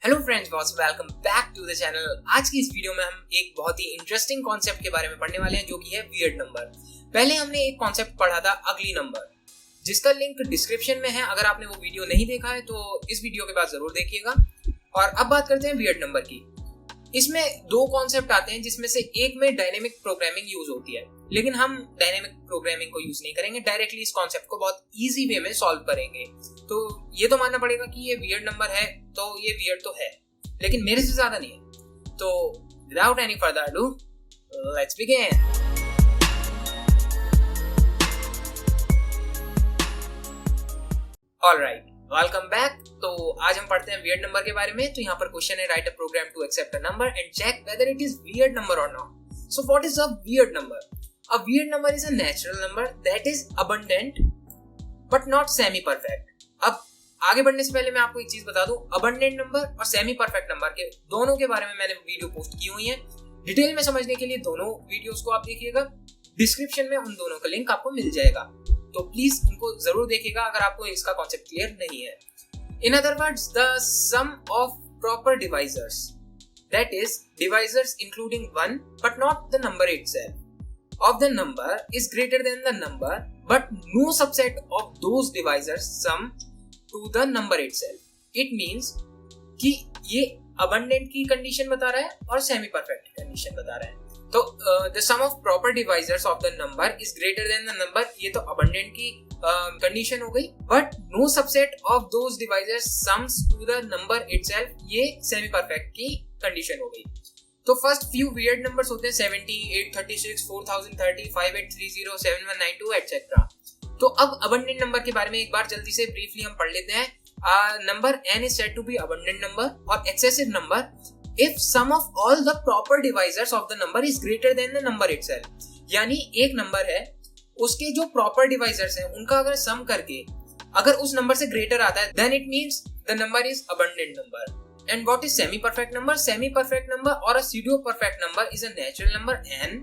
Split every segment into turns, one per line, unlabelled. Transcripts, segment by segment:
Hello friends, welcome back to the channel. आज की इस वीडियो में हम एक बहुत ही इंटरेस्टिंग कॉन्सेप्ट के बारे में पढ़ने वाले हैं, जो कि है वियर्ड नंबर। पहले हमने एक कॉन्सेप्ट पढ़ा था अगली नंबर, जिसका लिंक डिस्क्रिप्शन में है। अगर आपने वो वीडियो नहीं देखा है तो इस वीडियो के बाद जरूर देखिएगा। और अब बात करते हैं वियर्ड नंबर की। इसमें दो कॉन्सेप्ट आते हैं, जिसमें से एक में डायनेमिक प्रोग्रामिंग यूज होती है, लेकिन हम डायनेमिक प्रोग्रामिंग को यूज नहीं करेंगे, डायरेक्टली इस कॉन्सेप्ट को बहुत इजी वे में सॉल्व करेंगे। तो ये तो मानना पड़ेगा कि ये वियर्ड नंबर है, तो ये वियर्ड तो है, लेकिन मेरे से ज्यादा नहीं है। तो without any further ado, let's begin. Alright, welcome back. तो आज हम पढ़ते हैं वियर्ड नंबर के बारे में। तो यहाँ पर क्वेश्चन है, write a program to accept a number and check whether it is weird number और not. So what is a weird number? A weird number is a natural number that is abundant but not semi perfect. अब आगे बढ़ने से पहले मैं आपको एक चीज बता दूं, अबंडेंट नंबर और सेमी परफेक्ट नंबर के दोनों के बारे में मैंने वीडियो पोस्ट की हुई है। डिटेल में समझने के लिए दोनों वीडियोस को आप देखिएगा, डिस्क्रिप्शन में उन दोनों का लिंक आपको मिल जाएगा, तो प्लीज उनको जरूर देखिएगा अगर आपको इसका कॉन्सेप्ट क्लियर नहीं है। In other words, the sum of proper divisors, that is, divisors including 1 but not the number itself, of the number is greater than the number, but no subset of those divisors sum to the number itself. It means कि ये abundant की condition बता रहा है और semi perfect की condition बता रहा है। तो the sum of proper divisors of the number is greater than the number, ये तो abundant की कंडीशन हो गई, but no subset of those divisors sums to the number itself, ये सेमी परफेक्ट की कंडीशन हो गई। तो फर्स्ट फ्यू वियर्ड नंबर्स होते हैं 70, 836, 4030, 5830, 7192 एटसेट्रा। तो अब अबंडेंट नंबर के बारे में एक बार जल्दी से ब्रीफली हम पढ़ लेते हैं। Number n is said to be abundant number or excessive number if sum of all the proper divisors of the number is greater than the number itself। यानी एक नंबर है, उसके जो प्रॉपर डिवाइजर्स हैं उनका अगर सम करके अगर उस नंबर से ग्रेटर आता है, then it means the number is abundant number. And what is semi perfect number? Semi perfect number और a pseudo perfect number is a natural number n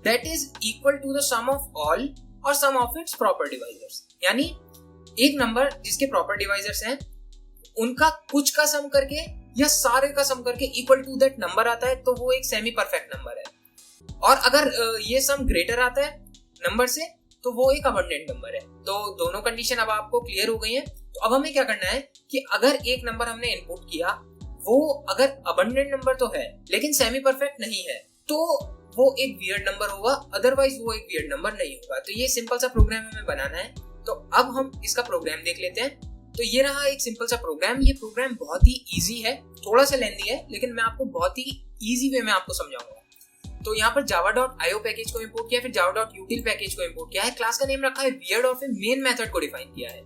that is equal to the sum of all और sum of its proper divisors. यानी एक number जिसके proper divisors हैं उनका कुछ का सम करके या सारे का सम करके इक्वल टू दैट नंबर आता है, तो वो एक सेमी परफेक्ट नंबर है। और अगर ये सम ग्रेटर आता है नंबर से, तो वो एक अबंडेंट नंबर है। तो दोनों कंडीशन अब आपको क्लियर हो गई हैं। तो अब हमें क्या करना है कि अगर एक नंबर हमने इनपुट किया, वो अगर अबंडेंट नंबर तो है लेकिन सेमी परफेक्ट नहीं है, तो वो एक वियर्ड नंबर होगा, अदरवाइज वो एक वियर्ड नंबर नहीं होगा। तो ये सिंपल सा प्रोग्राम हमें बनाना है। तो अब हम इसका प्रोग्राम देख लेते हैं। तो ये रहा एक सिंपल सा प्रोग्राम। ये प्रोग्राम बहुत ही इजी है, थोड़ा सा लेंथी है, लेकिन मैं आपको बहुत ही इजी वे में आपको समझाऊंगा। तो यहाँ पर java.io पैकेज को इंपोर्ट किया, फिर java.util पैकेज को इंपोर्ट किया है, क्लास का नेम रखा है वियर्ड और फिर मेन मेथड को डिफाइन किया है।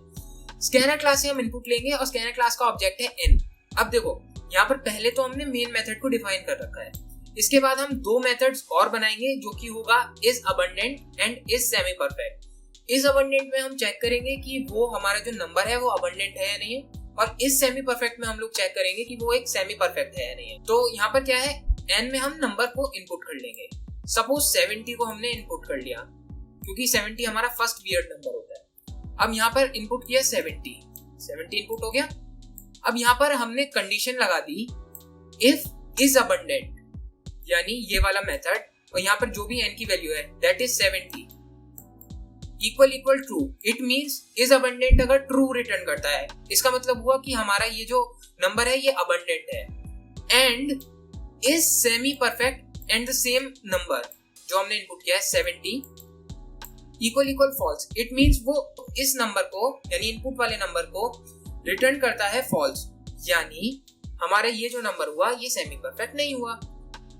स्कैनर क्लास से हम इनपुट लेंगे और स्कैनर क्लास का ऑब्जेक्ट है n। अब देखो यहाँ पर पहले तो हमने मेन मेथड को डिफाइन कर रखा है, इसके बाद हम दो मेथड्स और बनाएंगे, जो कि होगा is abundant and is semi perfect. Is abundant में हम चेक करेंगे कि वो हमारा जो नंबर है वो अबंडेंट है या नहीं है, और इज सेमी परफेक्ट में हम लोग चेक करेंगे कि वो एक सेमी परफेक्ट है या नहीं है। तो यहाँ पर क्या है, n में हम नंबर को इनपुट कर लेंगे। सपोज 70 को हमने इनपुट कर लिया, क्योंकि 70 हमारा फर्स्ट वियर्ड नंबर होता है। अब यहाँ पर इनपुट किया 70 इनपुट हो गया। अब यहाँ पर हमने कंडीशन लगा दी इफ इज अबंडेंट, यानी ये वाला मेथड, और यहाँ पर जो भी n की वैल्यू है that is 70 equal true. It means is abundant अगर ट्रू रिटर्न करता है, इसका मतलब हुआ कि हमारा ये जो नंबर है ये अबंडेंट है। And is semi perfect and the same number जो हमने इनपुट किया है 70 इक्वल फॉल्स। इट मींस वो इस नंबर को, यानी इनपुट वाले नंबर को रिटर्न करता है फॉल्स, यानी हमारा ये जो नंबर हुआ ये सेमी परफेक्ट नहीं हुआ।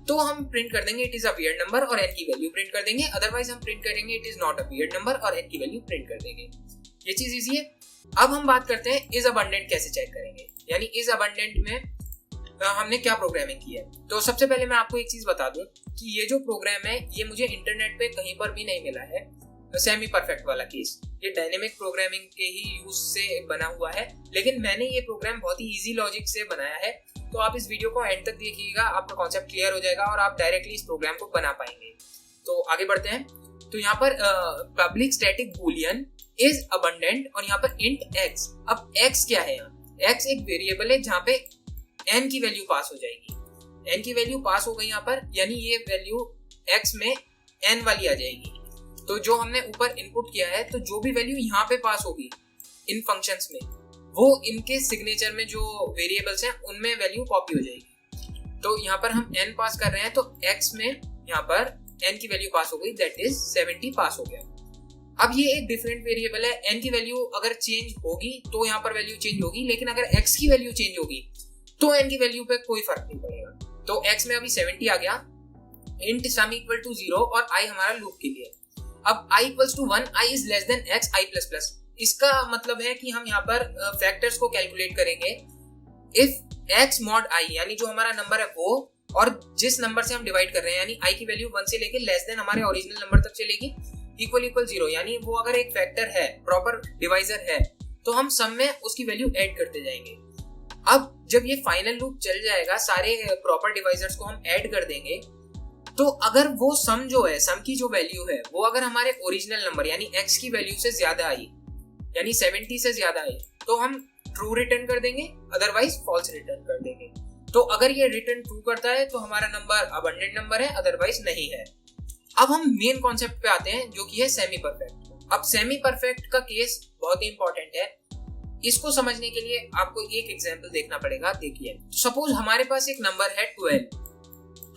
तो हम प्रिंट कर देंगे it is a weird number और n की वैल्यू प्रिंट कर देंगे, अदरवाइज हम प्रिंट करेंगे it is not a weird number और n की वैल्यू प्रिंट कर देंगे। ये चीज इजी है। अब हम बात करते हैं इज अबंडेंट कैसे चेक करेंगे, यानी इज अबंडेंट में हमने क्या प्रोग्रामिंग की है। तो सबसे पहले मैं आपको एक चीज बता दूं कि ये जो प्रोग्राम है ये मुझे इंटरनेट पे कहीं पर भी नहीं मिला है, सेमी परफेक्ट वाला केस। ये डायनेमिक प्रोग्रामिंग के ही यूज से बना हुआ है, लेकिन मैंने ये प्रोग्राम बहुत ही इजी लॉजिक से बनाया है। तो आप इस वीडियो को एंड तक देखिएगा, आपका कॉन्सेप्ट क्लियर हो जाएगा और आप डायरेक्टली इस प्रोग्राम को बना पाएंगे। तो आगे बढ़ते हैं। तो यहाँ पर public static Boolean is abundant और यहाँ पर इंट x। अब x क्या है? यहाँ x एक वेरिएबल है जहाँ पे n की वैल्यू पास हो जाएगी। n की वैल्यू पास हो गई यहाँ पर, यानी ये वैल्यू x में n वाली आ जाएगी। तो जो हमने ऊपर इनपुट किया है, तो जो भी वैल्यू यहाँ पे पास होगी इन फंक्शंस में, वो इनके सिग्नेचर में जो वेरिएबल्स हैं उनमें वैल्यू कॉपी हो जाएगी। तो यहाँ पर हम n पास कर रहे हैं, तो x में यहाँ पर n की वैल्यू पास हो गई, दैट इज 70 पास हो गया। अब ये एक डिफरेंट वेरिएबल है, n की वैल्यू अगर चेंज होगी तो यहाँ पर वैल्यू चेंज होगी, लेकिन अगर x की वैल्यू चेंज होगी तो n की वैल्यू पे कोई फर्क नहीं पड़ेगा। तो x में अभी 70 आ गया, int sum equal to 0 और i हमारा लूप के लिए। अब i equals to 1, i is less than x, i plus plus। इसका मतलब है कि हम यहाँ पर फैक्टर्स को कैलकुलेट करेंगे इफ x mod i, यानी जो हमारा नंबर है वो, और जिस नंबर से हम डिवाइड कर रहे हैं, यानी i की वैल्यू 1 से लेके लेस देन हमारे ओरिजिनल नंबर तक चलेगी, इक्वल 0, यानी वो अगर एक फैक्टर है, प्रॉपर डिवाइजर है, तो हम सम में उसकी वैल्यू ऐड करते जाएंगे। अब जब ये फाइनल लूप चल जाएगा, सारे प्रॉपर डिवाइजर्स को हम ऐड कर देंगे, तो अगर वो सम जो है, सम की जो वैल्यू है, वो अगर हमारे ओरिजिनल नंबर यानी x की वैल्यू से ज्यादा आई, यानी 70 से ज्यादा आई, तो हम ट्रू रिटर्न कर देंगे, अदरवाइज फॉल्स रिटर्न कर देंगे। तो अगर ये रिटर्न ट्रू करता है तो हमारा नंबर अबंडेंट नंबर है, अदरवाइज नहीं है। अब हम मेन कॉन्सेप्ट पे आते हैं, जो कि है सेमी परफेक्ट। अब सेमी परफेक्ट का केस बहुत ही इंपॉर्टेंट है। इसको समझने के लिए आपको एक एग्जांपल देखना पड़ेगा। देखिए, सपोज हमारे पास एक नंबर है 12,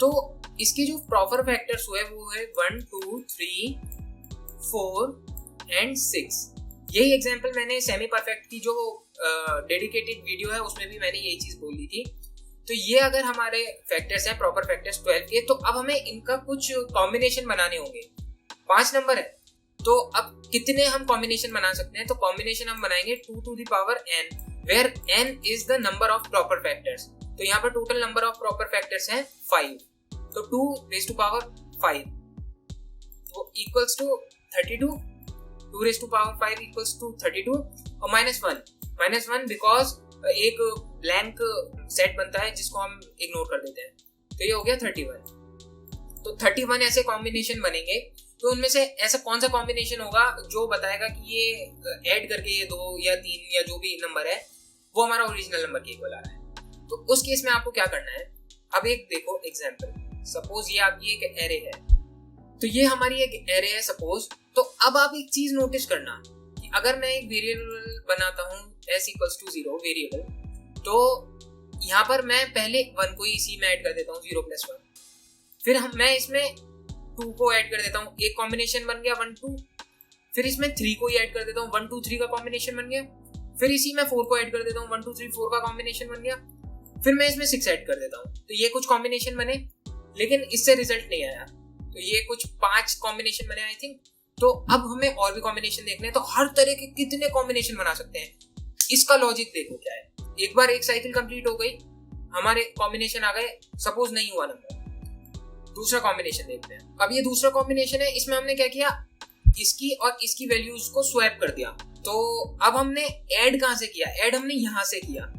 तो इसके जो प्रॉपर फैक्टर्स हुए वो है 1, 2, 3, 4 एंड 6। यही एग्जांपल मैंने सेमी परफेक्ट की जो डेडिकेटेड वीडियो है उसमें भी मैंने यही चीज बोली थी। तो ये अगर हमारे फैक्टर्स हैं, प्रॉपर फैक्टर्स 12 के, तो अब हमें इनका कुछ कॉम्बिनेशन बनाने होंगे। 5 नंबर है, तो अब कितने हम कॉम्बिनेशन बना सकते हैं? तो कॉम्बिनेशन हम बनाएंगे 2 to the power n, where n is the number of proper factors। तो यहाँ पर total number of proper factors हैं 5, तो 2 raised to power 5 तो equals to 32, 2 raised to power 5 equals to 32, और -1 बिकॉज एक ब्लैंक सेट बनता है जिसको हम इग्नोर कर देते हैं, तो ये हो गया 31। तो 31 ऐसे कॉम्बिनेशन बनेंगे। तो उनमें से ऐसा कौन सा कॉम्बिनेशन होगा जो बताएगा कि ये ऐड करके ये 2 या 3 या जो भी नंबर है वो हमारा ओरिजिनल नंबर के इक्वल आ रहा है। तो उस केस में आपको क्या करना है, अब एक देखो एग्जांपल। सपोज ये आपकी एक एरे है, तो ये हमारी एक एरे है सपोज। तो अब आप एक चीज नोटिस करना कि अगर मैं एक वेरिएबल बनाता हूँ s equals to 0 वेरिएबल, तो यहाँ पर मैं पहले 1 को इसी में ऐड कर देता हूँ, 0 + 1। फिर मैं इसमें 2 को ऐड कर देता हूँ, एक कॉम्बिनेशन बन गया 1 2। फिर इसमें 3 को ही ऐड कर देता हूँ, 1 2 3 का कॉम्बिनेशन बन गया। फिर इसी में 4 को ऐड कर देता हूँ, 1 2 3 4 का कॉम्बिनेशन बन गया। फिर मैं इसमें 6 ऐड कर देता हूँ, तो ये कुछ कॉम्बिनेशन बने, लेकिन इससे रिजल्ट नहीं आया। तो ये कुछ 5 कॉम्बिनेशन बने आई थिंक। तो अब हमें और भी कॉम्बिनेशन देखने हैं, तो हर तरह के कितने कॉम्बिनेशन बना सकते हैं, इसका लॉजिक देखो क्या है। एक बार एक साइकिल कंप्लीट हो गई, हमारे कॉम्बिनेशन आ गए, सपोज नहीं हुआ नंबर, दूसरा कॉम्बिनेशन देखते हैं। अब ये दूसरा कॉम्बिनेशन है, इसमें हमने क्या किया, इसकी और इसकी वैल्यूज को स्वैप कर दिया। तो अब हमने ऐड कहां से किया, ऐड हमने यहां से किया,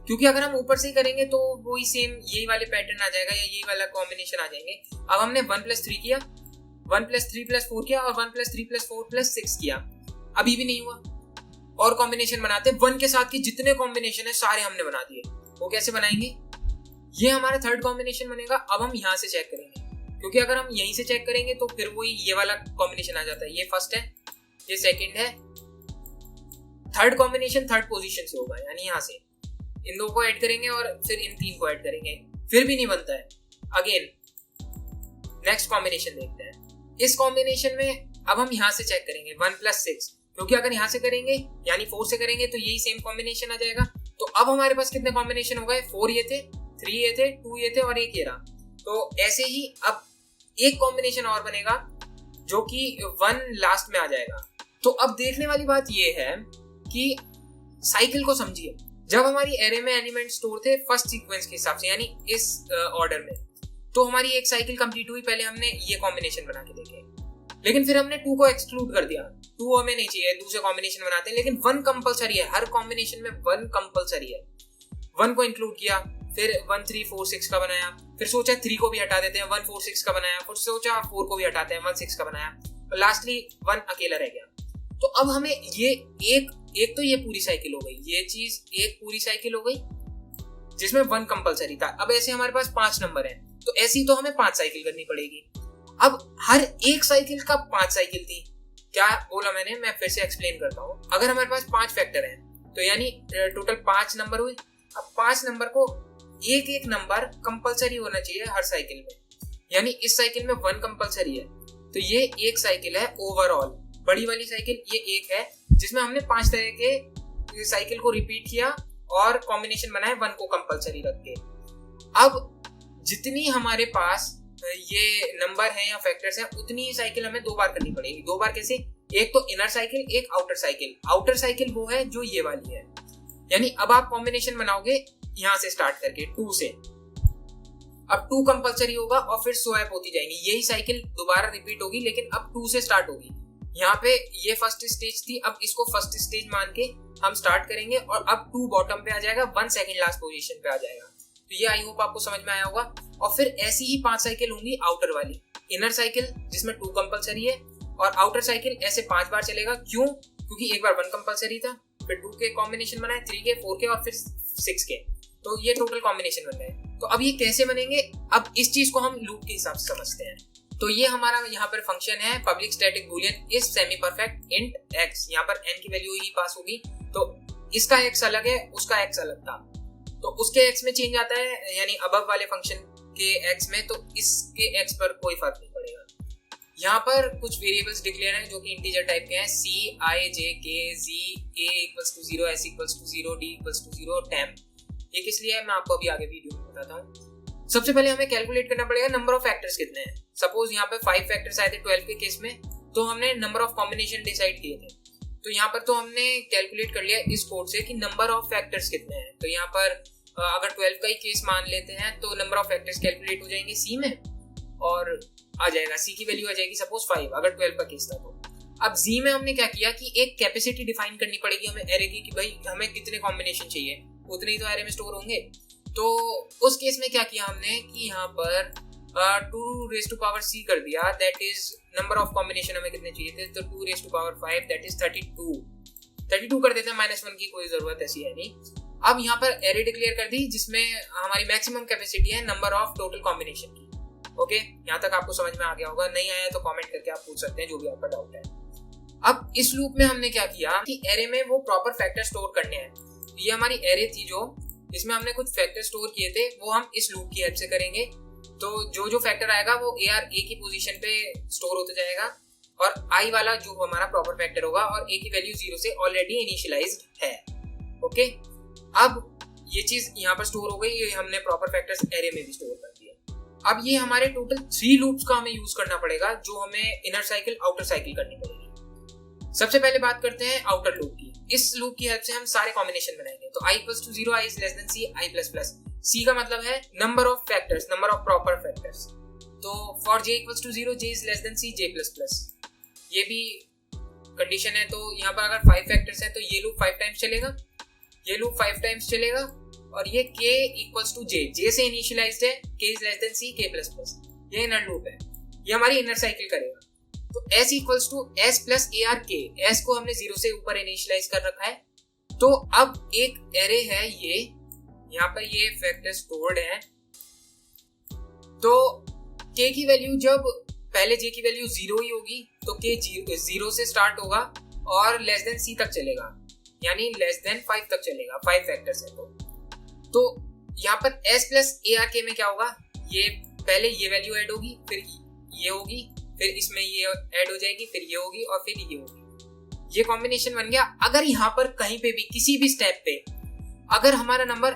क्योंकि अगर हम ऊपर से ही करेंगे तो वही सेम यही वाले पैटर्न आ जाएगा या यही वाला कॉम्बिनेशन आ जाएंगे। अब हमने 1 + 3 किया, 1 + 3 + 4 किया, और 1 + 3 + 4 + 6 किया, अभी भी नहीं हुआ। और कॉम्बिनेशन बनाते, 1 के साथ की जितने कॉम्बिनेशन है सारे हमने बना दिए। वो कैसे बनाएंगे, ये हमारा थर्ड कॉम्बिनेशन बनेगा। अब हम यहाँ से चेक करेंगे, क्योंकि अगर हम यहीं से चेक करेंगे तो फिर वही ये वाला कॉम्बिनेशन आ जाता है। ये फर्स्ट है, ये सेकंड है, थर्ड कॉम्बिनेशन थर्ड पोजीशन से होगा, यानी यहाँ से इन 2 को ऐड करेंगे और फिर इन 3 को ऐड करेंगे, फिर भी नहीं बनता है। अगेन नेक्स्ट कॉम्बिनेशन देखते हैं। इस कॉम्बिनेशन में अब हम यहाँ से चेक करेंगे 1 + 6, क्योंकि अगर यहाँ से करेंगे यानी 4 से करेंगे तो यही सेम कॉम्बिनेशन आ जाएगा। तो अब हमारे पास कितने कॉम्बिनेशन हो गए, 4 ये थे, 3 ये थे, 2 ये थे और 1 ये रहा। तो ऐसे ही अब एक कॉम्बिनेशन और बनेगा जो कि 1 लास्ट में आ जाएगा। तो अब देखने वाली बात ये है कि साइकिल को समझिए। जब हमारी एरे में एलिमेंट स्टोर थे फर्स्ट सीक्वेंस के हिसाब से, यानी इस ऑर्डर में, तो हमारी एक साइकिल कंप्लीट हुई, पहले हमने ये कॉम्बिनेशन बना के देखे, लेकिन फिर हमने 2 को एक्सक्लूड कर दिया। 2 हमें नहीं चाहिए, दूसरे कॉम्बिनेशन बनाते हैं, लेकिन 1 कंपलसरी है, हर कॉम्बिनेशन में 1 कंपलसरी है। 1 को इंक्लूड किया, फिर 1 3 4 6 का बनाया, फिर सोचा 3 को भी हटा देते हैं, 1 4 6 का बनाया, फिर सोचा 4 को भी हटाते हैं, 1 6 का बनाया, और लास्टली 1 अकेला रह गया। तो अब हमें ये एक तो ये पूरी साइकिल हो गई, ये चीज एक पूरी साइकिल हो गई। जिसमें 1 कंपलसरी था। अब ऐसे हमारे पास 5 नंबर हैं, तो ऐसी तो हमें 5 साइकिल करनी पड़ेगी। अब हर एक साइकिल का 5 साइकिल थी। क्या बोला मैंने, मैं फिर से एक्सप्लेन करता हूँ। अगर हमारे पास 5 फैक्टर हैं तो यानी टोटल 5 नंबर हुए। अब 5 नंबर को एक एक नंबर कंपलसरी होना चाहिए हर साइकिल में, यानी इस साइकिल में 1 कंपलसरी है, तो ये एक साइकिल है ओवरऑल। बड़ी वाली साइकिल ये एक है जिसमें हमने 5 तरह के साइकिल को रिपीट किया और कॉम्बिनेशन बनाए 1 को कंपलसरी रख के। अब जितनी हमारे पास ये नंबर है या फैक्टर्स हैं, उतनी ही साइकिल हमें 2 बार करनी पड़ेगी। 2 बार कैसे? एक तो इनर साइकिल, एक आउटर साइकिल। आउटर साइकिल वो है जो ये वाली है, यानी अब आप कॉम्बिनेशन बनाओगे यहां से स्टार्ट करके 2 से। अब 2 कंपलसरी होगा और फिर स्वैप होती जाएंगी। यही साइकिल दोबारा रिपीट होगी लेकिन अब 2 से स्टार्ट होगी। यहाँ पे ये फर्स्ट स्टेज थी, अब इसको फर्स्ट स्टेज मान के हम स्टार्ट करेंगे और अब 2 बॉटम पे आ जाएगा, 1 सेकंड लास्ट पोजीशन पे आ जाएगा। तो ये आई होप आपको समझ में आया होगा। और फिर ऐसी ही 5 साइकिल होंगी आउटर वाली। इनर साइकिल जिसमें 2 कंपलसरी है और आउटर साइकिल ऐसे 5 बार चलेगा। क्यों? क्योंकि एक बार 1 कंपलसरी था, फिर 2 के कॉम्बिनेशन बनाए, 3 के, 4 के और फिर 6 के, तो ये टोटल कॉम्बिनेशन बन गए। तो अब ये कैसे बनेंगे, अब इस चीज को हम लूप के हिसाब से समझते हैं। तो ये हमारा यहाँ पर फंक्शन है public static Boolean is semi perfect int x. यहाँ पर n की वैल्यू ही पास होगी, तो इसका x अलग है, उसका x अलग था, तो उसके x में चेंज आता है, यानी अबव वाले फंक्शन के x में, तो इसके x पर कोई फर्क नहीं पड़ेगा। यहाँ पर कुछ वेरिएबल्स डिक्लेयर हैं जो कि इंटीजर टाइप के हैं, c, i, j, k, z, a equals to 0, s equals to 0, d equals to 0, temp। ये किस लिए है मैं आपको अभी आगे वीडियो में बताता हूँ। सबसे पहले हमें कैलकुलेट करना पड़ेगा नंबर ऑफ फैक्टर्स कितने हैं। सपोज यहाँ पे 5 फैक्टर्स आए थे 12 के केस में, तो हमने नंबर ऑफ कॉम्बिनेशन डिसाइड किए थे। तो यहाँ पर तो हमने कैलकुलेट कर लिया इस कोड से कि नंबर ऑफ फैक्टर्स कितने हैं। तो यहाँ पर अगर 12 का ही केस मान लेते हैं तो नंबर ऑफ फैक्टर्स कैलकुलेट हो जाएंगे सी में और आ जाएगा, सी की वैल्यू आ जाएगी सपोज 5 अगर 12 का केस था तो। अब जी में हमने क्या किया कि एक कैपेसिटी डिफाइन करनी पड़ेगी हमें एरे की, कि भाई हमें कितने कॉम्बिनेशन चाहिए, उतने ही तो एरे में स्टोर होंगे। तो उस केस में क्या किया हमने कि यहाँ पर 2 रेज़ टू पावर c कर दिया, that is number of combination हमें कितने चाहिए थे, तो 2 raise to power 5 that is 32 कर देते हैं, -1 की कोई जरूरत ऐसी है नहीं। अब यहाँ पर एरे डिक्लेयर कर दी जिसमें हमारी मैक्सिमम कैपेसिटी है नंबर ऑफ टोटल कॉम्बिनेशन की। ओके, यहाँ तक आपको समझ में आ गया होगा, नहीं आया तो कमेंट करके आप पूछ सकते हैं जो भी आपका डाउट है। अब इस लूप में हमने क्या किया कि एरे में वो प्रॉपर फैक्टर स्टोर करने हैं। ये हमारी एरे थी जो इसमें हमने कुछ फैक्टर स्टोर किए थे, वो हम इस लूप की हेल्प से करेंगे। तो जो जो फैक्टर आएगा वो ए की पोजीशन पे स्टोर होता जाएगा और आई वाला जो हमारा प्रॉपर फैक्टर होगा और ए की वैल्यू 0 से ऑलरेडी इनिशियलाइज्ड है। ओके, अब ये चीज यहाँ पर स्टोर हो गई, ये हमने प्रॉपर फैक्टर्स एरे में भी स्टोर कर दिए। अब ये हमारे टोटल 3 लूप्स का हमें यूज करना पड़ेगा, जो हमें इनर साइकिल आउटर साइकिल करनी पड़ेगी। सबसे पहले बात करते हैं आउटर लूप की। इस लूप की हेल्प से हम सारे कॉम्बिनेशन बनाएंगे। तो i equals to 0, i is less than c, i plus plus। c का मतलब है number of factors, number of proper factors. तो for j equals to 0, j is less than c, j plus plus। ये भी condition है। तो यहाँ पर अगर 5 फैक्टर्स हैं तो ये लूप 5 टाइम्स चलेगा, ये लूप 5 टाइम्स चलेगा और ये k equals to j, j से इनिशियलाइज्ड है, k is less than c, k plus plus। ये इनर लूप है, ये हमारी इनर साइकिल करेगा। तो s equals to s plus ark, s को हमने 0 से ऊपर इनिशियलाइज कर रखा है। तो अब एक एरे है ये, यहाँ पर ये फैक्टर स्टोर्ड है। तो k की वैल्यू जब पहले j की वैल्यू 0 ही होगी तो k 0 से स्टार्ट होगा और लेस देन c तक चलेगा, यानी लेस देन 5 तक चलेगा, 5 फैक्टर्स है। तो यहाँ पर s plus ark में क्या होगा, ये पहले ये वैल्यू ऐड होगी, फिर ये होगी, फिर इसमें ये ऐड हो जाएगी, फिर ये होगी और फिर ये होगी। ये कॉम्बिनेशन बन गया। अगर यहाँ पर कहीं पे भी किसी भी स्टेप पे अगर हमारा नंबर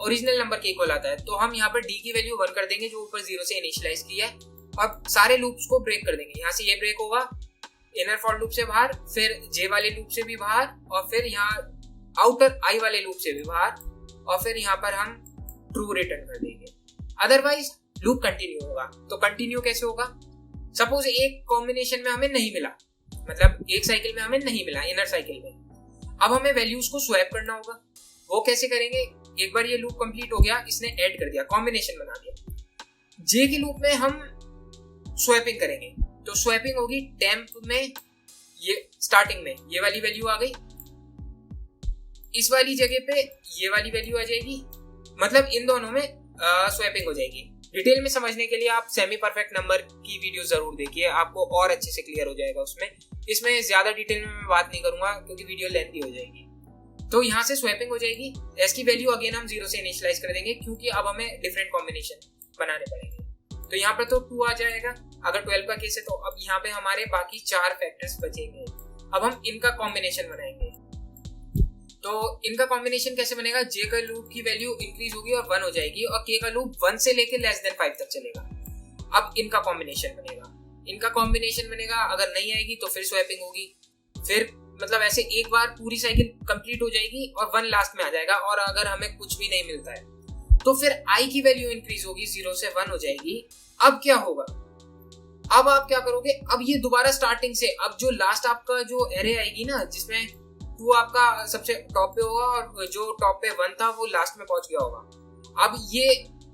ओरिजिनल नंबर के इक्वल आता है तो हम यहाँ पर d की वैल्यू 1 कर देंगे जो ऊपर 0 से इनिशियलाइज की है और सारे लूप्स को ब्रेक कर देंगे। यहाँ से ये ब्रेक होगा इनर फॉर लूप से बाहर, फिर j वाले लूप से भी बाहर और फिर यहाँ आउटर i वाले लूप से भी बाहर और फिर यहाँ पर हम ट्रू रिटर्न कर देंगे। अदरवाइज लूप कंटिन्यू होगा। तो कंटिन्यू कैसे होगा, सपोज एक कॉम्बिनेशन में हमें नहीं मिला, मतलब एक साइकिल में हमें नहीं मिला इनर साइकिल में, अब हमें वैल्यूज को स्वैप करना होगा। वो कैसे करेंगे, एक बार ये लूप कंप्लीट हो गया, इसने ऐड कर दिया, कॉम्बिनेशन बना दिया, जे के लूप में हम स्वैपिंग करेंगे। तो स्वैपिंग होगी टेम्प में, ये स्टार्टिंग में ये वाली वैल्यू आ गई, इस वाली जगह पे ये वाली वैल्यू आ जाएगी मतलब इन दोनों में स्वैपिंग हो जाएगी। डिटेल में समझने के लिए आप सेमी परफेक्ट नंबर की वीडियो जरूर देखिए, आपको और अच्छे से क्लियर हो जाएगा उसमें। इसमें ज्यादा डिटेल में मैं बात नहीं करूंगा क्योंकि वीडियो लेंथी हो जाएगी। तो यहाँ से स्वैपिंग हो जाएगी। एस की वैल्यू अगेन हम 0 से इनिशियलाइज कर देंगे क्योंकि अब हमें डिफरेंट कॉम्बिनेशन बनाने पड़ेंगे। तो यहाँ पर तो 2 आ जाएगा। अगर 12 का केस है तो अब यहाँ पे हमारे बाकी 4 फैक्टर्स बचेंगे। अब हम इनका कॉम्बिनेशन बनाएंगे। तो इनका कॉम्बिनेशन कैसे बनेगा? जे का लूप की वैल्यू इंक्रीज होगी और 1 हो जाएगी और के का लूप 1 से लेके लेस देन 5 तक चलेगा। अब इनका कॉम्बिनेशन बनेगा। अगर नहीं आएगी तो फिर स्वैपिंग होगी। फिर मतलब ऐसे एक बार पूरी साइकिल कंप्लीट हो जाएगी और 1 लास्ट में आ जाएगा। और अगर हमें कुछ भी नहीं मिलता है तो फिर आई की वैल्यू इंक्रीज होगी, 0 से 1 हो जाएगी। अब क्या होगा? अब आप क्या करोगे? अब ये दोबारा स्टार्टिंग से, अब जो लास्ट आपका जो एरे आएगी ना, जिसमें 2 आपका सबसे टॉप पे होगा और जो टॉप पे 1 था वो लास्ट में पहुंच गया होगा। अब ये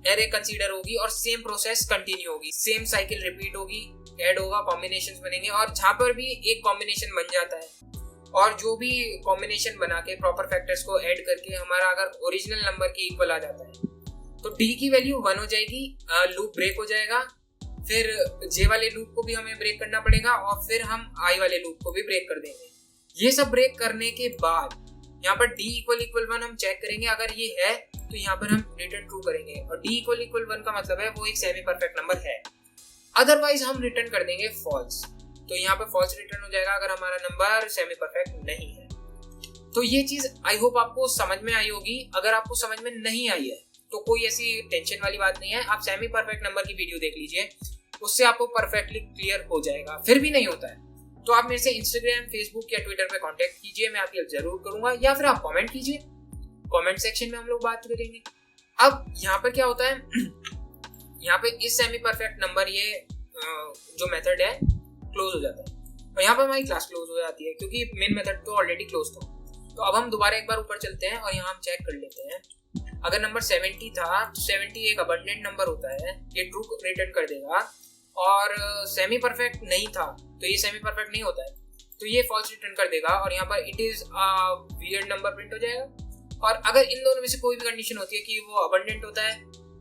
एरे कंसीडर होगी और सेम प्रोसेस कंटिन्यू होगी, सेम साइकिल रिपीट होगी, ऐड होगा, कॉम्बिनेशंस बनेंगे। और जहां पर भी एक कॉम्बिनेशन बन जाता है और जो भी कॉम्बिनेशन बना के प्रॉपर फैक्टर्स को ऐड करके हमारा अगर ओरिजिनल नंबर के इक्वल आ जाता है तो डी की वैल्यू 1 हो जाएगी, लूप ब्रेक हो जाएगा। फिर जे वाले लूप को भी हमें ब्रेक करना पड़ेगा और फिर हम आई वाले लूप को भी ब्रेक कर देंगे। ये सब ब्रेक करने के बाद यहाँ पर d इक्वल 1 हम चेक करेंगे। अगर ये है तो यहाँ पर हम रिटर्न ट्रू करेंगे और d इक्वल 1 का मतलब है वो एक सेमी परफेक्ट नंबर है। अदरवाइज हम रिटर्न कर देंगे फॉल्स। तो यहाँ पे फॉल्स रिटर्न हो जाएगा अगर हमारा नंबर सेमी परफेक्ट नहीं है। तो ये चीज आई होप आपको समझ में आई होगी। अगर आपको समझ में नहीं आई है तो कोई ऐसी टेंशन वाली बात नहीं है, आप सेमी परफेक्ट नंबर की वीडियो देख लीजिए, उससे आपको परफेक्टली क्लियर हो जाएगा। फिर भी नहीं होता है तो आप मेरे से इंस्टाग्राम, फेसबुक या ट्विटर पे कांटेक्ट कीजिए, मैं आपकी हेल्प जरूर करूंगा। या फिर आप कमेंट कीजिए, कमेंट सेक्शन में हम लोग बात करेंगे। अब यहाँ पर क्या होता है, यहाँ पे इस सेमी परफेक्ट नंबर ये जो मेथड है क्लोज हो जाता है और यहाँ पर हमारी क्लास क्लोज हो जाती है क्योंकि मेन मेथड तो ऑलरेडी क्लोज था। तो अब हम दोबारा एक बार ऊपर चलते हैं और यहाँ हम चेक कर लेते हैं। अगर नंबर 70 था तो 70 एक अबंडेंट नंबर होता है, ये ट्रू रिटर्न कर देगा। और सेमी परफेक्ट नहीं था तो ये सेमी परफेक्ट नहीं होता है तो ये फॉल्स रिटर्न कर देगा और यहाँ पर it is weird number print हो जाएगा। और अगर इन दोनों में से कोई भी कंडीशन होती है कि वो अबंडेंट होता है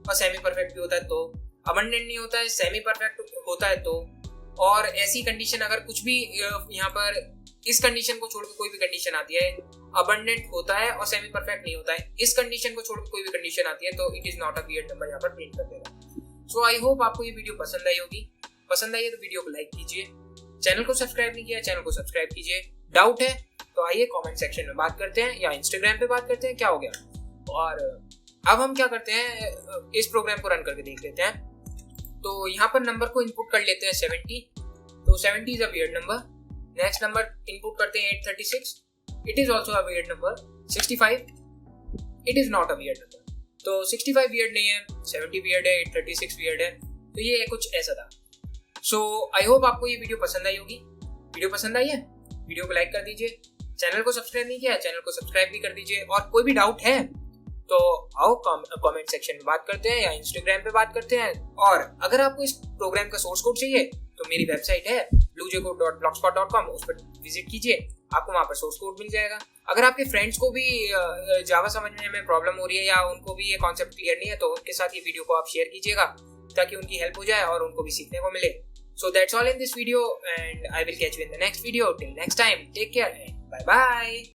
और सेमी परफेक्ट भी होता है, तो अबंडेंट नहीं होता है, सेमी परफेक्ट होता है, तो और ऐसी कंडीशन अगर कुछ भी यहाँ पर इस कंडीशन को छोड़ के कोई भी कंडीशन आती है, अबंडेंट होता है और सेमी परफेक्ट नहीं होता है, इस कंडीशन को छोड़ के कोई भी कंडीशन आती है तो it is not a weird number यहाँ पर प्रिंट कर देगा। सो आई होप आपको ये वीडियो पसंद आई होगी। पसंद आई है तो वीडियो को लाइक कीजिए, चैनल को सब्सक्राइब नहीं किया चैनल को सब्सक्राइब कीजिए। डाउट है तो आइए कमेंट सेक्शन में बात करते हैं या इंस्टाग्राम पे बात करते हैं, क्या हो गया। और अब हम क्या करते हैं, इस प्रोग्राम को रन करके देख लेते हैं। तो यहाँ पर नंबर को इनपुट कर लेते हैं 70, तो 70 is a weird number. Next number input करते हैं 836, it is also a weird number. 65, it is not a weird number. तो 65 वियर्ड नहीं है, 70 वियर्ड है, 836 वियर्ड है। तो ये कुछ ऐसा था। सो आई होप आपको ये वीडियो पसंद आई होगी। वीडियो पसंद आई है वीडियो को लाइक कर दीजिए, चैनल को सब्सक्राइब नहीं किया है चैनल को सब्सक्राइब भी कर दीजिए। और कोई भी डाउट है तो आओ कमेंट सेक्शन में बात करते हैं या इंस्टाग्राम पे बात करते हैं। और अगर आपको इस प्रोग्राम का सोर्स कोड चाहिए तो मेरी वेबसाइट है bluejaycode.blogspot.com, उस पर विजिट कीजिए, आपको वहाँ पर सोर्स कोड मिल जाएगा। अगर आपके फ्रेंड्स को भी जावा समझने में प्रॉब्लम हो रही है या उनको भी ये कॉन्सेप्ट क्लियर नहीं है तो उनके साथ ये वीडियो को आप शेयर कीजिएगा ताकि उनकी हेल्प हो जाए और उनको भी सीखने को मिले। So that's all in this video and I will catch you in the next video. Till next time, take care and bye bye.